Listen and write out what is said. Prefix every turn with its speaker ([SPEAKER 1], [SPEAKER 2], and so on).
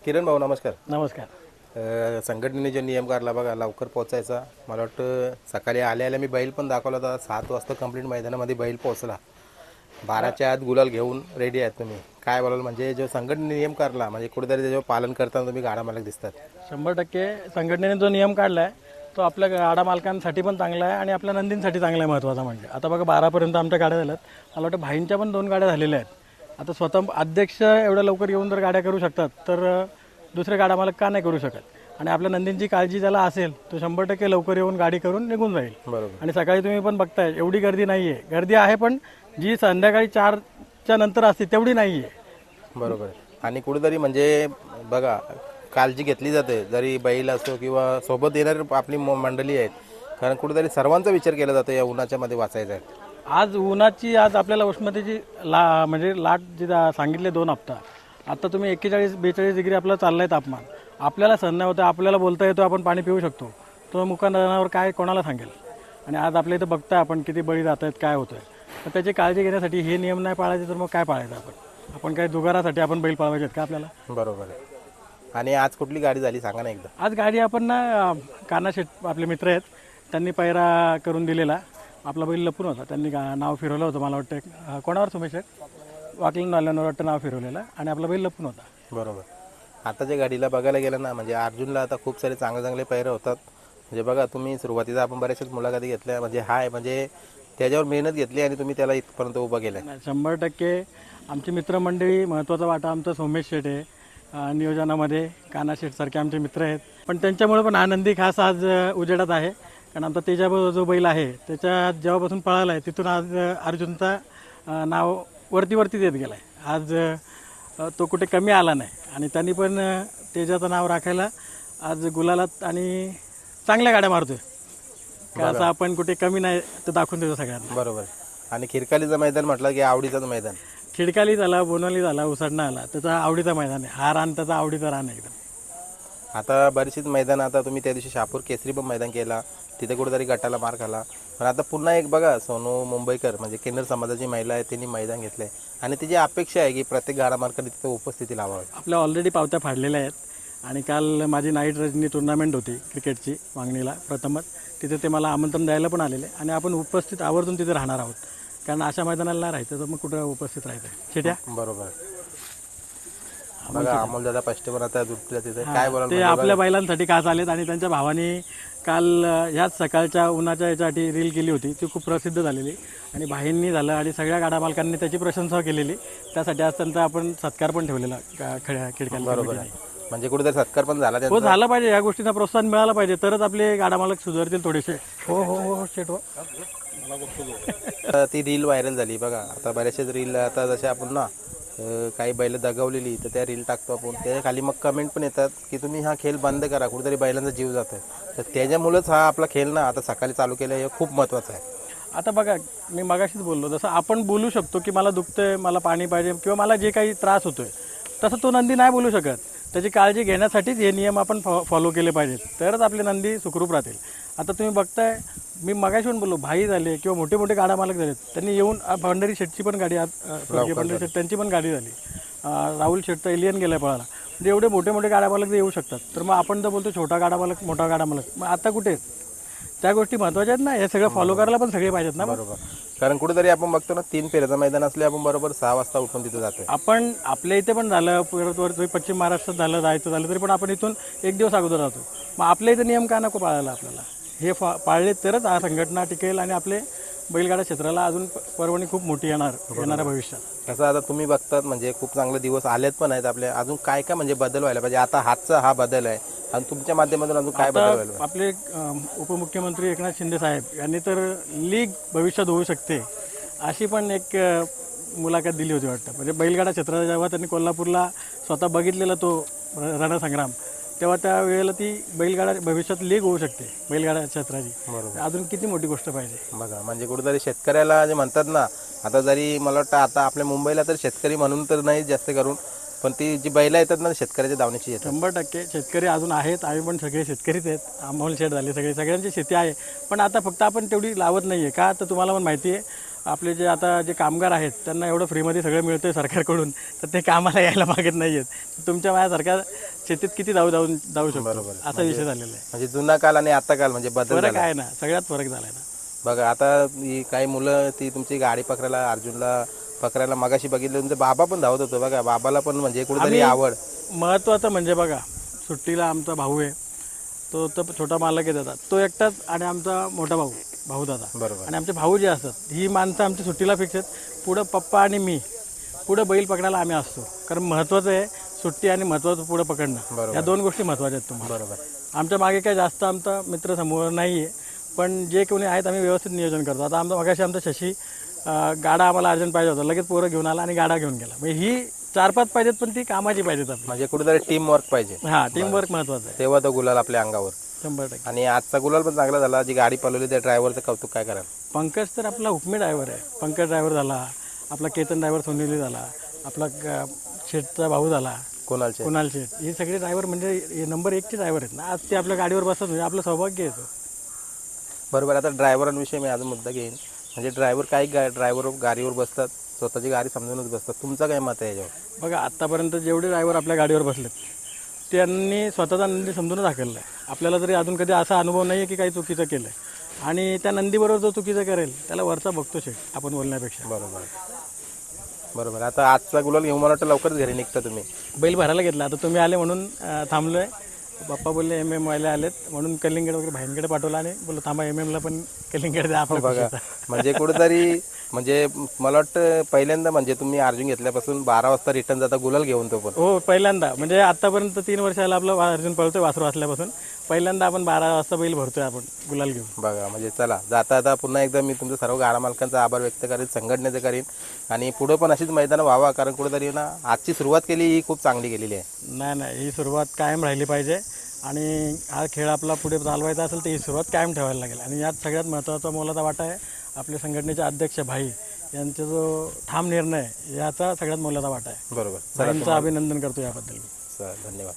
[SPEAKER 1] किरण भाऊ नमस्कार.
[SPEAKER 2] नमस्कार.
[SPEAKER 1] संघटनेने जो नियम काढला बघा लवकर पोहोचायचा, मला वाटतं सकाळी आल्या मी बैल पण दाखवला होता. 7 वाजता कंप्लीट मैदानामध्ये बैल पोहोचला. 12च्या आत गुलाल घेऊन रेडी आहेत तुम्ही. काय बोलाल, म्हणजे जो संघटनेने नियम काढला म्हणजे कुठेतरी त्याच्यावर पालन करताना तुम्ही गाडा मालक दिसतात.
[SPEAKER 2] 100% संघटनेने जो नियम काढला आहे तो आपल्या गाडा मालकांसाठी पण चांगला आहे आणि आपल्या नंदींसाठी चांगला आहे. महत्त्वाचा म्हणजे आता बघा 12पर्यंत आमच्या गाड्या झाल्यात. मला वाटतं भाईंच्या पण 2 गाड्या झालेल्या आहेत. आता स्वतः अध्यक्ष एवढ्या लवकर येऊन जर गाड्या करू शकतात तर दुसरे गाडा मालक का नाही करू शकत. आणि आपल्या नंदींची काळजी ज्याला असेल तो 100% लवकर येऊन गाडी करून निघून जाईल.
[SPEAKER 1] बरोबर.
[SPEAKER 2] आणि सकाळी तुम्ही पण बघताय एवढी गर्दी नाही आहे. गर्दी आहे पण जी संध्याकाळी 4च्या नंतर असते तेवढी नाही आहे.
[SPEAKER 1] बरोबर. आणि कुठेतरी म्हणजे बघा काळजी घेतली जाते, जरी बैल असो किंवा सोबत येणारी आपली मंडळी आहेत, कारण कुठेतरी सर्वांचा विचार केला जातो या उन्हाच्या मध्ये वाचायचा आहे.
[SPEAKER 2] आज उन्हाची आज आपल्याला उष्णतेची म्हणजे लाट जी सांगितले 2 हप्ता, आता तुम्ही 41-42 डिग्री आपलं चाललं आहे तापमान. आपल्याला सहन नाही होतं, आपल्याला बोलता येतो, आपण पाणी पिऊ शकतो, तो मुकादनावर काय कोणाला सांगेल. आणि आज आपल्या इथं बघताय आपण किती बळी जात आहेत, काय होतं आहे. तर त्याची काळजी घेण्यासाठी हे नियम नाही पाळायचे तर मग काय पाळायचं आपण काही जुगारासाठी आपण बैल पाळवायचे आहेत का आपल्याला.
[SPEAKER 1] बरोबर आहे. आणि आज कुठली गाडी झाली सांगा ना एकदा.
[SPEAKER 2] आज गाडी आपण ना कान्हाशेठ आपले मित्र आहेत त्यांनी पैरा करून दिलेला. आपला बैल लपून होता, त्यांनी नाव फिरवलं होतं. मला वाटतं कोणावर सुमेश वाकलिंग नाल्यावर वाटतं नाव फिरवलेलं आणि आपला बैल लपून होता.
[SPEAKER 1] बरोबर. आताच्या गाडीला बघायला गेलं ना म्हणजे अर्जुनला आता खूप सारे चांगले पैरे होतात. म्हणजे बघा तुम्ही सुरुवातीला आपण बऱ्याचशाच मुलाखती घेतल्या, म्हणजे त्याच्यावर मेहनत घेतली आणि तुम्ही त्याला इथपर्यंत उभा केला.
[SPEAKER 2] 100% आमची मित्रमंडळी महत्त्वाचा वाटा आमचा सोमेश शेठ आहे. नियोजनामध्ये कान्हा शेठसारखे आमचे मित्र आहेत. पण त्यांच्यामुळे पण आनंदी खास आज उजेडात आहे. कारण आमचा तेजाब जो बैल आहे त्याच्या जेव्हापासून पळाला आहे तिथून आज अर्जुनचा नाव वरती येत गेला आहे. आज तो कुठे कमी आला नाही आणि त्यांनी पण तेजाचं नाव राखायला आज गुलालात आणि चांगल्या गाड्या मारतोय का असं आपण कुठे कमी नाही तर दाखवून देतो सगळ्यांना.
[SPEAKER 1] बरोबर. आणि खिरकालीचं मैदान म्हटलं की आवडीचं मैदान.
[SPEAKER 2] खिडकाली झाला, बोनवली झाला, उसाडणा आला, त्याचा आवडीचा मैदान आहे. हा रान त्याचा आवडीचा रान आहे एकदम.
[SPEAKER 1] आता बरीचशीच मैदान, आता तुम्ही त्या दिवशी शापूर केसरी पण मैदान केला, तिथे कुठेतरी गटाला मार खाला. पण आता पुन्हा एक बघा सोनू मुंबईकर म्हणजे किन्नर समाजाची महिला आहे, त्यांनी मैदान घेतलंय आणि तिची अपेक्षा आहे की प्रत्येक गाडा मार्काने तिथे उपस्थिती लावावी.
[SPEAKER 2] आपल्या ऑलरेडी पावत्या फाडलेल्या आहेत आणि काल माझी नाईट रजनी टुर्नामेंट होती क्रिकेटची वांगणीला प्रथमच. तिथे ते मला आमंत्रण द्यायला पण आलेले आणि आपण उपस्थित आवर्जून तिथे राहणार आहोत. कारण अशा मैदानाला नाही राहायचं तर मग कुठं उपस्थित राहायचं शेट्या.
[SPEAKER 1] बरोबर. बघा अमोल दादा पष्टे पण आता दुसऱ्या तिथे काय बोलाल.
[SPEAKER 2] ते आपल्या बैलांसाठी खास आलेत आणि त्यांच्या भावाने काल ह्याच सकाळच्या उन्हाच्या याच्यासाठी रील केली होती, ती खूप प्रसिद्ध झालेली आणि भाईंनी झालं आणि सगळ्या गाडा मालकांनी त्याची प्रशंसा केलेली. त्यासाठी आज त्यांचा आपण सत्कार पण ठेवलेला खिडक्याला.
[SPEAKER 1] बरोबर आहे. म्हणजे कुठेतरी सत्कार पण झाला
[SPEAKER 2] हो झाला पाहिजे. या गोष्टींना प्रोत्साहन मिळालं पाहिजे तरच आपले गाडा मालक सुधारतील थोडेसे. हो हो हो शेट हो.
[SPEAKER 1] ती रील व्हायरल झाली बघा. आता बऱ्याचशाच रील आता जसे आपण ना काही बैल दगावलेली तर त्या रील टाकतो आपण, त्याच्या खाली मग कमेंट पण येतात की तुम्ही हा खेळ बंद करा, कुठेतरी बैलांचा जीव जातो आहे. तर त्याच्यामुळेच हा आपला खेळ ना आता सकाळी चालू केला हे खूप महत्त्वाचं आहे.
[SPEAKER 2] आता बघा मी मगाशीच बोललो, जसं आपण बोलू शकतो की मला दुखतंय, मला पाणी पाहिजे किंवा मला जे काही त्रास होतोय, तसं तो नंदी नाही बोलू शकत. त्याची काळजी घेण्यासाठीच हे नियम आपण फॉलो केले पाहिजेत, तरच आपले नंदी सुखरूप राहतील. आता तुम्ही बघताय मी मगाशी पण बोललो, भाई झाले किंवा मोठे मोठे गाडा मालक झालेत, त्यांनी येऊन भंडारी शेठची पण गाडी भंडारी शेठ त्यांची पण गाडी झाली. राहुल शेठचा एलियन गेला पळाला. म्हणजे एवढे मोठे मोठे गाडा मालक येऊ शकतात. तर मग आपण तर बोलतो छोटा गाडा मालक मोठा गाडा मालक, मग आता कुठे त्या गोष्टी महत्त्वाच्या आहेत ना. हे सगळं फॉलो करायला पण सगळे पाहिजेत ना.
[SPEAKER 1] बरोबर. कारण कुठेतरी आपण बघतो ना 3 फेऱ्याचं मैदान असले आपण बरोबर 6 वाजता उठून तिथे जातो.
[SPEAKER 2] आपण आपल्या इथे पण झालं, परत पश्चिम महाराष्ट्रात जायचं झालं तरी पण आपण इथून 1 दिवस अगोदर राहतो. मग आपल्या इथे नियम का नको पाळायला आपल्याला. हे पाळले तरच हा संघटना टिकेल आणि आपले बैलगाडा क्षेत्राला अजून पर्वणी खूप मोठी येणाऱ्या भविष्यात.
[SPEAKER 1] कसं आता तुम्ही बघतात म्हणजे खूप चांगले दिवस आलेत पण आहेत आपले. अजून काय काय म्हणजे बदल व्हायला पाहिजे. आता हातचा हा बदल आहे आणि तुमच्या माध्यमातून अजून काय बदल व्हायला पाहिजे.
[SPEAKER 2] आपले उपमुख्यमंत्री एकनाथ शिंदे साहेब यांनी तर लीग भविष्यात होऊ शकते अशी पण एक मुलाखत दिली होती वाटतं. म्हणजे बैलगाडा क्षेत्राला जेव्हा त्यांनी कोल्हापूरला स्वतः बघितलेला तो रणसंग्राम, तेव्हा त्या वेळेला ती बैलगाडा भविष्यात लीग होऊ शकते बैलगाडा क्षेत्राची.
[SPEAKER 1] बरोबर.
[SPEAKER 2] अजून किती मोठी गोष्ट पाहिजे.
[SPEAKER 1] बघा म्हणजे कुठेतरी शेतकऱ्याला जे म्हणतात ना, आता जरी मला वाटतं आता आपल्या मुंबईला तर शेतकरी म्हणून तर नाही जास्त करून, पण ती जी बैलं येतात ना शेतकऱ्याच्या दावणीची येतात.
[SPEAKER 2] 100% शेतकरी अजून आहेत. आम्ही पण सगळे शेतकरीच आहेत. अमोल शेठ झाले, सगळ्यांची शेती आहे. पण आता फक्त आपण तेवढी लावत नाही आहे का, तर तुम्हाला पण माहिती आहे आपले जे आता जे कामगार आहेत त्यांना एवढं फ्रीमध्ये सगळं मिळतं आहे सरकारकडून, तर ते कामाला यायला मागत नाही आहेत. तुमच्या माझ्यासारख्या शेतीत किती जाऊ शकतो असा विषय झालेला आहे.
[SPEAKER 1] म्हणजे जुना काल आणि आता काल म्हणजे बदल
[SPEAKER 2] फरक
[SPEAKER 1] झाला.
[SPEAKER 2] आहे ना, सगळ्यात फरक झालाय ना.
[SPEAKER 1] बघा आता ही काही मुलं ती तुमची गाडी पकडायला अर्जुनला पकडायला मगाशी बघितलं तुमचा बाबा पण धावत होतो बघा. बाबाला पण म्हणजे कुठेतरी आवड.
[SPEAKER 2] महत्त्वाचं म्हणजे बघा, सुट्टीला आमचा भाऊ आहे, तो तर छोटा मालक आहे दादा, तो एकटाच, आणि आमचा मोठा भाऊ दादा,
[SPEAKER 1] बरोबर.
[SPEAKER 2] आणि आमचे भाऊ जे असतात ही माणसं आमची सुट्टीला फिक्स आहेत. पुढं पप्पा आणि मी, पुढं बैल पकडायला आम्ही असतो. कारण महत्त्वाचं आहे सुट्टी आणि महत्त्वाचं पुढं पकडणं, या 2 गोष्टी महत्त्वाच्या आहेत तुम्हाला.
[SPEAKER 1] बरोबर.
[SPEAKER 2] आमच्या मागे काय जास्त आमचा मित्रसमूह नाही आहे, पण जे कोणी आहेत आम्ही व्यवस्थित नियोजन करतो. आता मगाशी आमचा शशी गाडा आम्हाला अर्जंट पाहिजे होता, लगेच पोरं घेऊन आला आणि गाडा घेऊन गेला. म्हणजे ही 4-5 पाहिजेत, पण ती कामाची पाहिजेत आपली.
[SPEAKER 1] म्हणजे कुठेतरी टीम वर्क पाहिजे.
[SPEAKER 2] हां, टीमवर्क महत्त्वाचं आहे,
[SPEAKER 1] तेव्हा तो गुलाल आपल्या अंगावर.
[SPEAKER 2] 100%.
[SPEAKER 1] आणि आजचा गुलाल पण चांगला झाला. जी गाडी पळवली त्या ड्रायव्हरचं कौतुक काय कराल?
[SPEAKER 2] पंकज तर आपला हुकमी ड्रायव्हर आहे. पंकज ड्रायव्हर झाला, आपला केतन ड्रायव्हर सोनेली झाला, आपला शेठचा भाऊ झाला कुणाल शेठ, हे सगळे ड्रायव्हर म्हणजे हे नंबर 1चे ड्रायव्हर आहेत ना. आज ते आपल्या गाडीवर बसतात म्हणजे आपलं सौभाग्य आहे.
[SPEAKER 1] बरोबर. आता ड्रायव्हरांविषयी मी आज मुद्दा घेईन. म्हणजे ड्रायव्हर काही ड्रायव्हर गाडीवर बसतात, स्वतःची गाडी समजूनच बसतात. तुमचं काय मत आहे याच्यावर?
[SPEAKER 2] बघा, आत्तापर्यंत जेवढे ड्रायव्हर आपल्या गाडीवर बसलेत त्यांनी स्वतःचा नंदी समजूनच हाकलला आहे. आपल्याला तरी अजून कधी असा अनुभव नाही आहे की काही चुकीचं केलं आहे. आणि त्या नंदीबरोबर जो चुकीचं करेल त्याला वरचा बघतो शेठ, आपण बोलण्यापेक्षा.
[SPEAKER 1] बरोबर. आता आजचा गुलाल घेऊन मला वाटतं लवकरच घरी निघता तुम्ही.
[SPEAKER 2] बैल भरायला घेतला. आता तुम्ही आले म्हणून थांबलो आहे. पप्पा बोलले MM वाले आलेत म्हणून कलिंगड वगैरे भाईंकडे पाठवला, आणि बोललो थांबा MM ला पण कलिंगड द्या आपल्या.
[SPEAKER 1] बघा म्हणजे कुठेतरी म्हणजे मला वाटतं पहिल्यांदा म्हणजे तुम्ही अर्जुन घेतल्यापासून 12 वाजता रिटर्न जाता गुलाल घेऊन तो पण.
[SPEAKER 2] हो, पहिल्यांदा. म्हणजे आतापर्यंत 3 वर्षाला आपलं अर्जुन पळतोय वासरू असल्यापासून. पहिल्यांदा आपण 12 वाजता बैल भरतोय आपण गुलाल घेऊन.
[SPEAKER 1] बघा म्हणजे चला जाता आता पुन्हा एकदा मी तुमच्या सर्व गाडा मालकांचा आभार व्यक्त करेन, संघटनेचं करीन, आणि पुढं पण अशीच मैदानं व्हावा. कारण कुठेतरी ना आजची सुरुवात केली ही खूप चांगली केलेली आहे.
[SPEAKER 2] नाही, ही सुरुवात कायम राहिली पाहिजे, आणि हा खेळ आपला पुढे चालवायचा असेल तर ही सुरुवात कायम ठेवायला लागेल. आणि यात सगळ्यात महत्त्वाचा मोलाचा वाटा आहे आपल्या संघटनेचे अध्यक्ष भाई यांचा जो ठाम निर्णय, याचा सगळ्यात मोलाचा वाटा आहे.
[SPEAKER 1] बरोबर.
[SPEAKER 2] भाईंचं अभिनंदन करतो याबद्दल.
[SPEAKER 1] धन्यवाद.